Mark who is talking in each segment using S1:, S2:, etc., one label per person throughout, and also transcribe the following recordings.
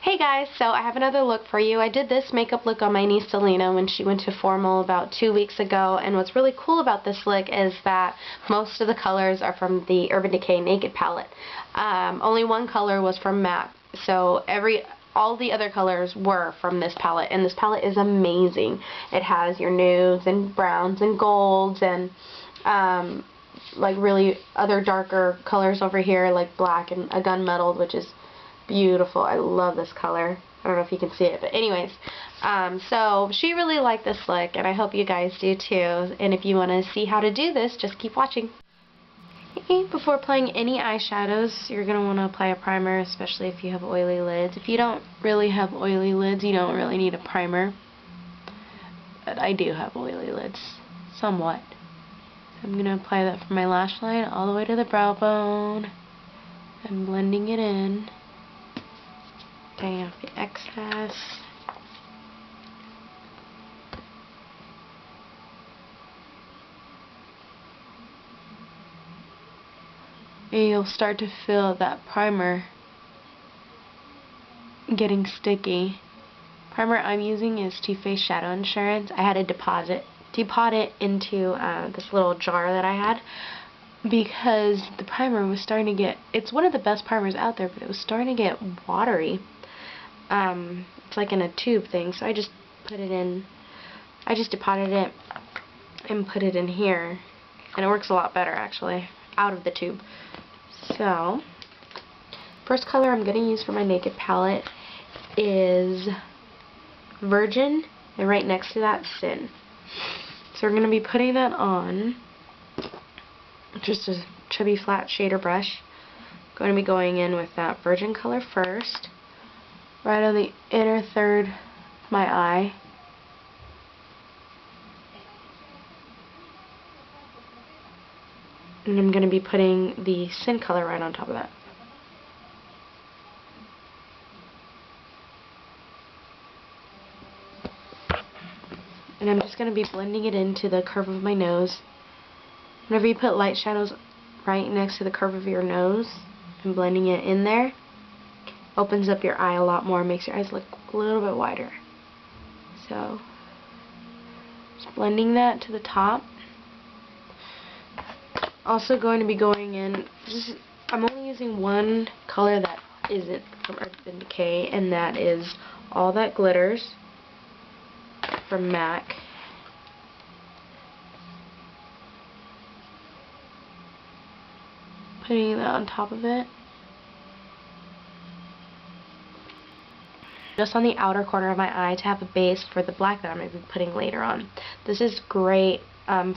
S1: Hey guys, so I have another look for you. I did this makeup look on my niece Selena when she went to formal about 2 weeks ago, and what's really cool about this look is that most of the colors are from the Urban Decay Naked palette. Only one color was from MAC, so all the other colors were from this palette, and this palette is amazing. It has your nudes and browns and golds and like really other darker colors over here, like black and a gunmetal, which is beautiful. I love this color. I don't know if you can see it, but anyways, so she really liked this look, and I hope you guys do too. And if you want to see how to do this, just keep watching. Okay, before applying any eyeshadows, you're going to want to apply a primer, especially if you have oily lids. If you don't really have oily lids, you don't really need a primer. But I do have oily lids, somewhat. So I'm going to apply that from my lash line all the way to the brow bone and blending it in. Taking off the excess. And you'll start to feel that primer getting sticky. Primer I'm using is TooFaced Shadow Insurance. I had to depot it into this little jar that I had because the primer was starting to get, it's one of the best primers out there, but it was starting to get watery. It's like in a tube thing, so I just put it in, I just depotted it and put it in here, and it works a lot better actually, out of the tube. So, first color I'm going to use for my Naked palette is Virgin, and right next to that, Sin. So we're going to be putting that on, just a chubby flat shader brush. Going to be going in with that Virgin color first, right on the inner third of my eye. And I'm going to be putting the Sin color right on top of that. And I'm just going to be blending it into the curve of my nose. Whenever you put light shadows right next to the curve of your nose and blending it in there, opens up your eye a lot more, makes your eyes look a little bit wider. So, just blending that to the top. Also going to be going in, I'm only using one color that isn't from Urban Decay, and that is All That Glitters from MAC. Putting that on top of it. Just on the outer corner of my eye to have a base for the black that I'm going to be putting later on. This is great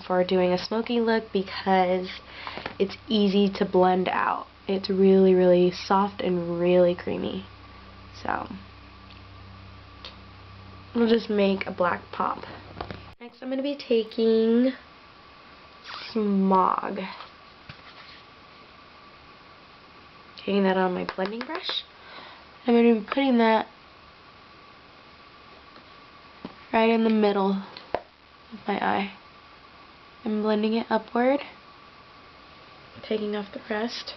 S1: for doing a smoky look because it's easy to blend out. It's really, really soft and really creamy. So, we'll just make a black pop. Next I'm going to be taking Smog. Taking that on my blending brush. I'm going to be putting that right in the middle of my eye. I'm blending it upward, taking off the rest.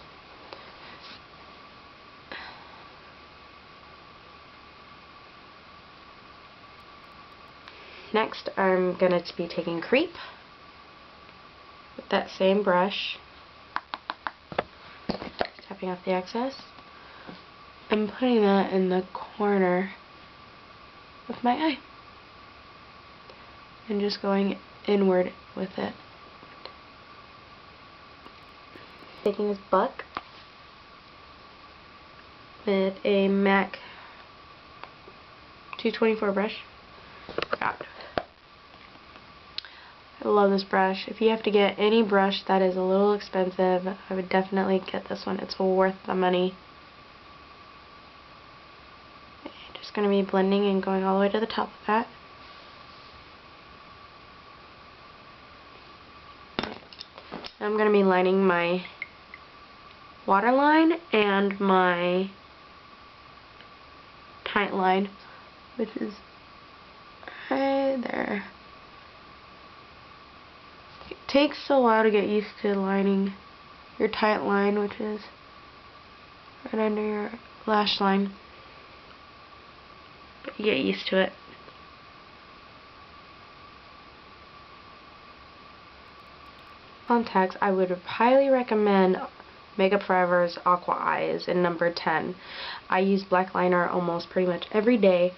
S1: Next, I'm going to be taking Creep with that same brush, tapping off the excess, and putting that in the corner of my eye. And just going inward with it. Taking this Buck with a MAC 224 brush. God. I love this brush. If you have to get any brush that is a little expensive, I would definitely get this one. It's worth the money. Just going to be blending and going all the way to the top of that. I'm going to be lining my waterline and my tight line, which is right there. It takes a while to get used to lining your tight line, which is right under your lash line. you get used to it. Contacts, I would highly recommend Makeup Forever's Aqua Eyes in number 10. I use black liner almost pretty much every day,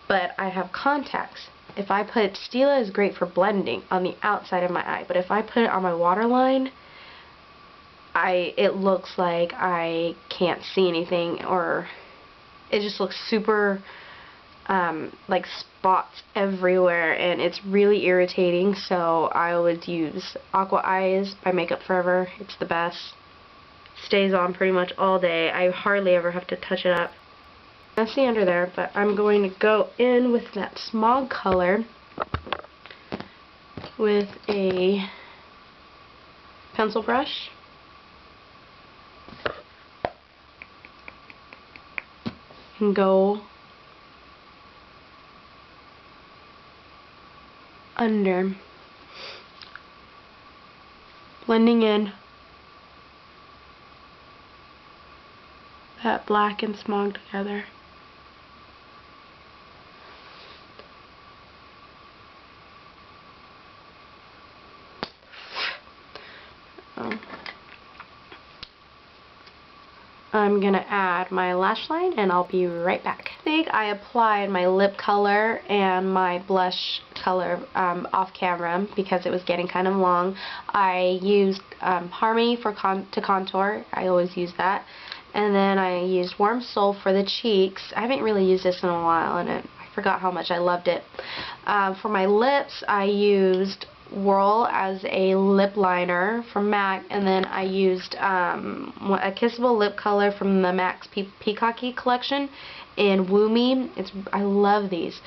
S1: but I have contacts. If I put, Stila is great for blending on the outside of my eye, but if I put it on my waterline, it looks like I can't see anything, or it just looks super like spots everywhere, and it's really irritating. So I always use Aqua Eyes by Makeup Forever. It's the best. Stays on pretty much all day. I hardly ever have to touch it up. Messy under there, but I'm going to go in with that smog color with a pencil brush. And go under, blending in that black and smog together. I'm gonna add my lash line and I'll be right back. I think I applied my lip color and my blush color off camera because it was getting kind of long. I used Harmony to contour. I always use that. And then I used Warm Soul for the cheeks. I haven't really used this in a while, and I forgot how much I loved it. For my lips, I used Whirl as a lip liner from MAC, and then I used a kissable lip color from the MAC's Peacocky collection in Woo Me. I love these.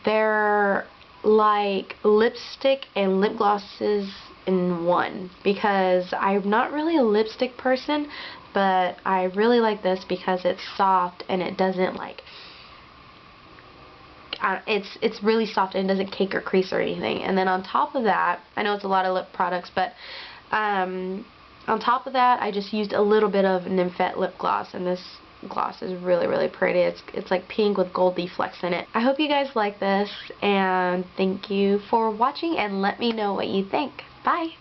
S1: They're like lipstick and lip glosses in one, because I'm not really a lipstick person, but I really like this because it's soft and it doesn't like, it's really soft and it doesn't cake or crease or anything. And then on top of that, I know it's a lot of lip products, but on top of that, I just used a little bit of Nymphette lip gloss, and this gloss is really, really pretty. It's like pink with gold deflects in it. I hope you guys like this, and thank you for watching, and let me know what you think. Bye!